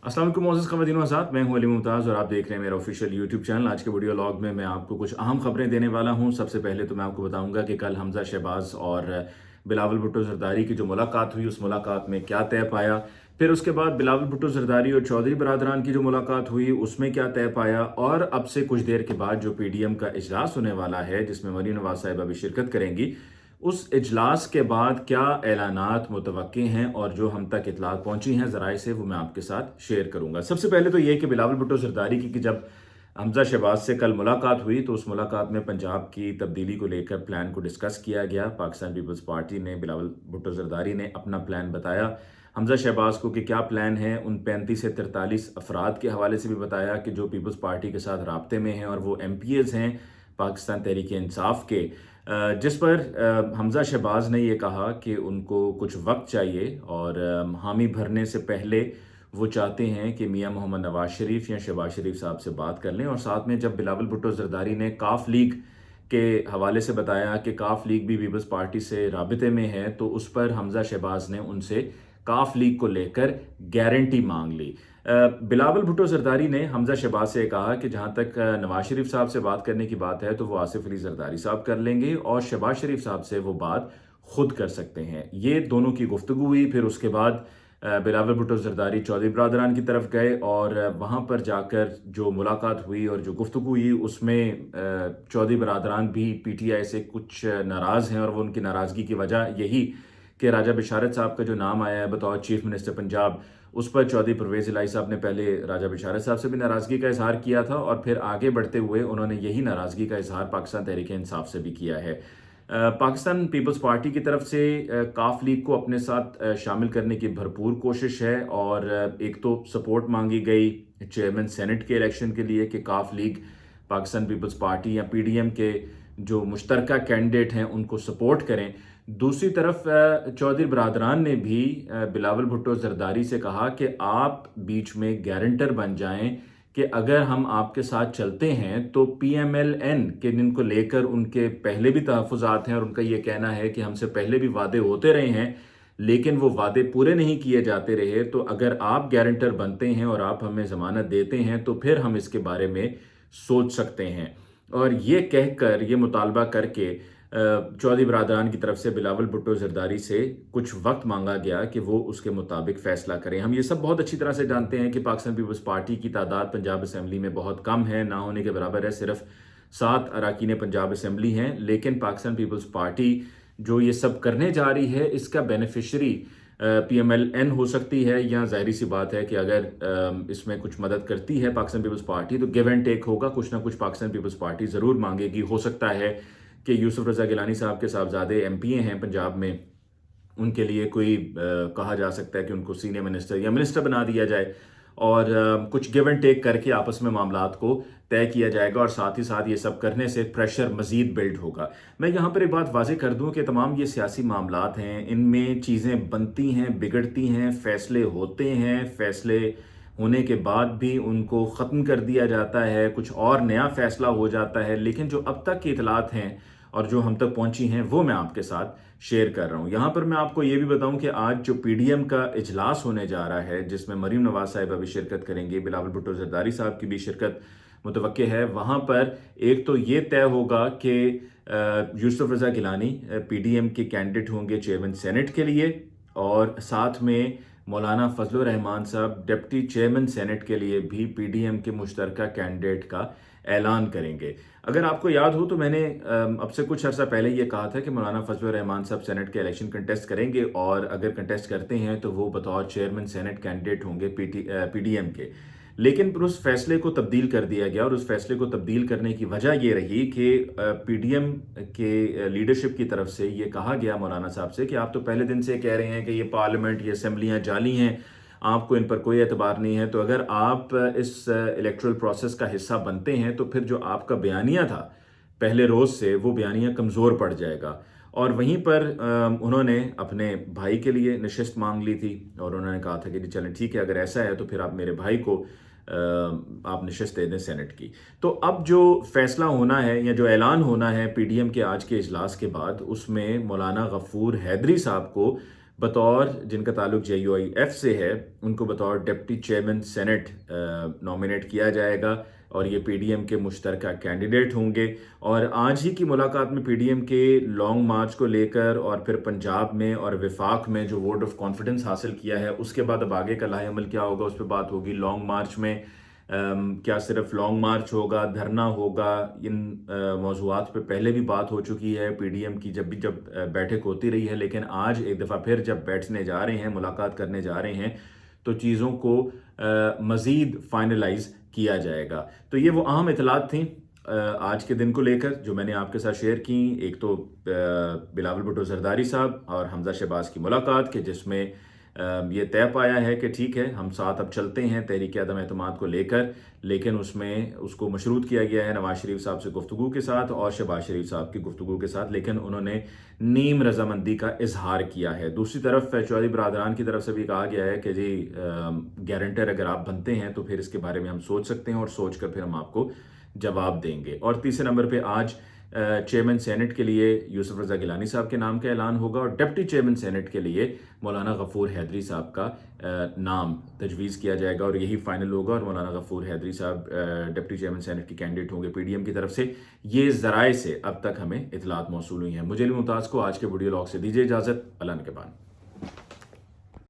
अस्सलाम वालेकुम मोअज़्ज़ज़ ख़वातीन व हज़रात, मैं हूं अली मुमताज़ और आप देख रहे हैं मेरा ऑफिशियल यूट्यूब चैनल। आज के वीडियो लॉग में मैं आपको कुछ अहम खबरें देने वाला हूं। सबसे पहले तो मैं आपको बताऊंगा कि कल हमज़ा शहबाज और बिलावल भुट्टो ज़रदारी की जो मुलाकात हुई, उस मुलाकात में क्या तय पाया। फिर उसके बाद बिलावल भुट्टो ज़रदारी और चौधरी बरादरान की जो मुलाकात हुई, उसमें क्या तय पाया। और अब से कुछ देर के बाद जो PDM का इजलास होने वाला है, जिसमें मरीम नवाज साहिबा भी शिरकत करेंगी, उस इजलास के बाद क्या ऐलानात मुतवक्के हैं और जो हम तक इतलात पहुंची हैं ज़राए से, वो मैं आपके साथ शेयर करूंगा। सबसे पहले तो ये कि बिलावल भुट्टो ज़रदारी की कि जब हमज़ा शहबाज से कल मुलाकात हुई, तो उस मुलाकात में पंजाब की तब्दीली को लेकर प्लान को डिस्कस किया गया। पाकिस्तान पीपल्स पार्टी ने, बिलावल भुट्टो ज़रदारी ने अपना प्लान बताया हमज़ा शहबाज को कि क्या प्लान है। उन 35 से 43 अफराद के हवाले से भी बताया कि जो पीपल्स पार्टी के साथ राब्ते में हैं और वो MPs हैं पाकिस्तान तहरीक इंसाफ के, जिस पर हमज़ा शहबाज ने ये कहा कि उनको कुछ वक्त चाहिए और हामी भरने से पहले वो चाहते हैं कि मियां मोहम्मद नवाज शरीफ या शहबाज शरीफ साहब से बात कर लें। और साथ में जब बिलावल भुट्टो ज़रदारी ने काफ लीग के हवाले से बताया कि काफ लीग भी पीपल्स पार्टी से राबिते में है, तो उस पर हमज़ा शहबाज ने उनसे काफ लीग को लेकर गारंटी मांग ली। बिलावल भुट्टो ज़रदारी ने हमज़ा शहबाज से कहा कि जहाँ तक नवाज शरीफ साहब से बात करने की बात है, तो वो आसिफ अली ज़रदारी साहब कर लेंगे और शहबाज शरीफ साहब से वो बात खुद कर सकते हैं। ये दोनों की गुफ्तगू हुई। फिर उसके बाद बिलावल भुट्टो ज़रदारी चौधरी बरादरान की तरफ गए और वहाँ पर जाकर जो मुलाकात हुई और जो गुफ्तगू हुई, उसमें चौधरी बरादरान भी PTI से कुछ नाराज़ हैं और वो उनकी नाराज़गी की वजह यही कि राजा बिशारत साहब का जो नाम आया है बतौर चीफ मिनिस्टर पंजाब, उस पर चौधरी परवेज़ इलाही साहब ने पहले राजा बिशारत साहब से भी नाराज़गी का इजहार किया था और फिर आगे बढ़ते हुए उन्होंने यही नाराज़गी का इजहार पाकिस्तान तहरीक इंसाफ से भी किया है। पाकिस्तान पीपल्स पार्टी की तरफ से काफ लीग को अपने साथ शामिल करने की भरपूर कोशिश है और एक तो सपोर्ट मांगी गई चेयरमैन सेनेट के इलेक्शन के लिए कि काफ लीग पाकिस्तान पीपल्स पार्टी या PDM के जो मुश्तरका कैंडिडेट हैं उनको सपोर्ट करें। दूसरी तरफ चौधरी बरादरान ने भी बिलावल भुट्टो ज़रदारी से कहा कि आप बीच में गारंटर बन जाएं कि अगर हम आपके साथ चलते हैं तो PMLN के जिनको लेकर उनके पहले भी तहफ़्फ़ुज़ात हैं और उनका ये कहना है कि हमसे पहले भी वादे होते रहे हैं, लेकिन वो वादे पूरे नहीं किए जाते रहे। तो अगर आप गारंटर बनते हैं और आप हमें ज़मानत देते हैं, तो फिर हम इसके बारे में सोच सकते हैं। और ये कहकर, ये मुतालबा करके चौधरी बरादरान की तरफ से बिलावल भुट्टो ज़रदारी से कुछ वक्त मांगा गया कि वो उसके मुताबिक फ़ैसला करें। हम ये सब बहुत अच्छी तरह से जानते हैं कि पाकिस्तान पीपल्स पार्टी की तादाद पंजाब असम्बली में बहुत कम है, ना होने के बराबर है। सिर्फ 7 अरकान पंजाब असम्बली हैं, लेकिन पाकिस्तान पीपल्स पार्टी जो ये सब करने जा रही है, इसका बेनिफिशरी PMLN हो सकती है, या ज़ाहिर सी बात है कि अगर इसमें कुछ मदद करती है पाकिस्तान पीपल्स पार्टी, तो गिव एंड टेक होगा। कुछ ना कुछ पाकिस्तान पीपल्स पार्टी ज़रूर मांगेगी। हो सकता है कि यूसुफ रज़ा गिलानी साहब के साहबजादे MPA हैं पंजाब में, उनके लिए कोई कहा जा सकता है कि उनको सीनियर मिनिस्टर या मिनिस्टर बना दिया जाए और कुछ गिव एंड टेक करके आपस में मामलात को तय किया जाएगा और साथ ही साथ ये सब करने से प्रेशर मज़ीद बिल्ड होगा। मैं यहाँ पर एक बात वाज़ेह कर दूँ कि तमाम ये सियासी मामलात हैं, इनमें चीज़ें बनती हैं, बिगड़ती हैं, फ़ैसले होते हैं, फ़ैसले होने के बाद भी उनको ख़त्म कर दिया जाता है, कुछ और नया फ़ैसला हो जाता है। लेकिन जो अब तक की इतलात हैं और जो हम तक पहुंची हैं, वो मैं आपके साथ शेयर कर रहा हूं। यहां पर मैं आपको ये भी बताऊं कि आज जो PDM का इजलास होने जा रहा है, जिसमें मरीम नवाज साहिबा भी शिरकत करेंगे, बिलावल भुट्टो ज़रदारी साहब की भी शिरकत मुतवक्के है। वहां पर एक तो ये तय होगा कि यूसुफ रज़ा गिलानी PDM के कैंडिडेट होंगे चेयरमैन सेनेट के लिए, और साथ में मौलाना फजलुर रहमान साहब डिप्टी चेयरमैन सेनेट के लिए भी PDM के मुश्तरका कैंडिडेट का ऐलान करेंगे। अगर आपको याद हो तो मैंने अब से कुछ अर्सा पहले ये कहा था कि मौलाना फजलुर रहमान साहब सेनेट के इलेक्शन कंटेस्ट करेंगे और अगर कंटेस्ट करते हैं तो वो बतौर चेयरमैन सेनेट कैंडिडेट होंगे PDM के। लेकिन फिर उस फैसले को तब्दील कर दिया गया और उस फैसले को तब्दील करने की वजह ये रही कि PDM के लीडरशिप की तरफ से ये कहा गया मौलाना साहब से कि आप तो पहले दिन से कह रहे हैं कि ये पार्लियामेंट, ये असम्बलियाँ जाली हैं, आपको इन पर कोई एतबार नहीं है। तो अगर आप इस इलेक्टोरल प्रोसेस का हिस्सा बनते हैं तो फिर जो आपका बयानिया था पहले रोज़ से, वो बयानिया कमज़ोर पड़ जाएगा। और वहीं पर उन्होंने अपने भाई के लिए नशिस्त मांग ली थी और उन्होंने कहा था कि जी चलें ठीक है, अगर ऐसा है तो फिर आप मेरे भाई को आप नशिस्त दे दें सेनेट की। तो अब जो फैसला होना है या जो ऐलान होना है PDM के आज के इजलास के बाद, उसमें मौलाना गफूर हैदरी साहब को बतौर जिनका ताल्लुक JUIF से है, उनको बतौर डिप्टी चेयरमैन सेनेट नॉमिनेट किया जाएगा और ये PDM के मुश्तरका कैंडिडेट होंगे। और आज ही की मुलाकात में PDM के लॉन्ग मार्च को लेकर और फिर पंजाब में और वफाक में जो वोट ऑफ कॉन्फिडेंस हासिल किया है, उसके बाद अब आगे का लाहे अमल क्या होगा उस पर बात होगी। लॉन्ग मार्च में क्या सिर्फ लॉन्ग मार्च होगा, धरना होगा, इन मौज़ूआत पे पहले भी बात हो चुकी है PDM की जब बैठक होती रही है, लेकिन आज एक दफ़ा फिर जब बैठने जा रहे हैं, मुलाकात करने जा रहे हैं, तो चीज़ों को मज़ीद फाइनलाइज़ किया जाएगा। तो ये वो अहम इतलात थी आज के दिन को लेकर जो मैंने आपके साथ शेयर की। एक तो बिलावल भुट्टो जरदारी साहब और हमजा शहबाज की मुलाकात के जिसमें ये तय पाया है कि ठीक है, हम साथ अब चलते हैं तहरीक अदम एतमाद को लेकर, लेकिन उसमें उसको मशरूत किया गया है नवाज शरीफ साहब से गुफ्तगू के साथ और शहबाज शरीफ साहब की गुफ्तगू के साथ, लेकिन उन्होंने नीम रजामंदी का इजहार किया है। दूसरी तरफ चौधरी बरादरान की तरफ से भी कहा गया है कि जी गारंटर अगर आप बनते हैं तो फिर इसके बारे में हम सोच सकते हैं और सोच कर फिर हम आपको जवाब देंगे। और तीसरे नंबर पे आज चेयरमैन सेनेट के लिए यूसुफ रज़ा गिलानी साहब के नाम का ऐलान होगा और डिप्टी चेयरमैन सेनेट के लिए मौलाना गफूर हैदरी साहब का नाम तजवीज़ किया जाएगा और यही फाइनल होगा और मौलाना गफूर हैदरी साहब डिप्टी चेयरमैन सेनेट के कैंडिडेट होंगे PDM की तरफ से। ये ज़राए से अब तक हमें इतलात मौसूल हुई हैं। मुझे मुमताज़ को आज के वीडियो लॉग से दीजिए इजाज़त। अल्लाह के बाद।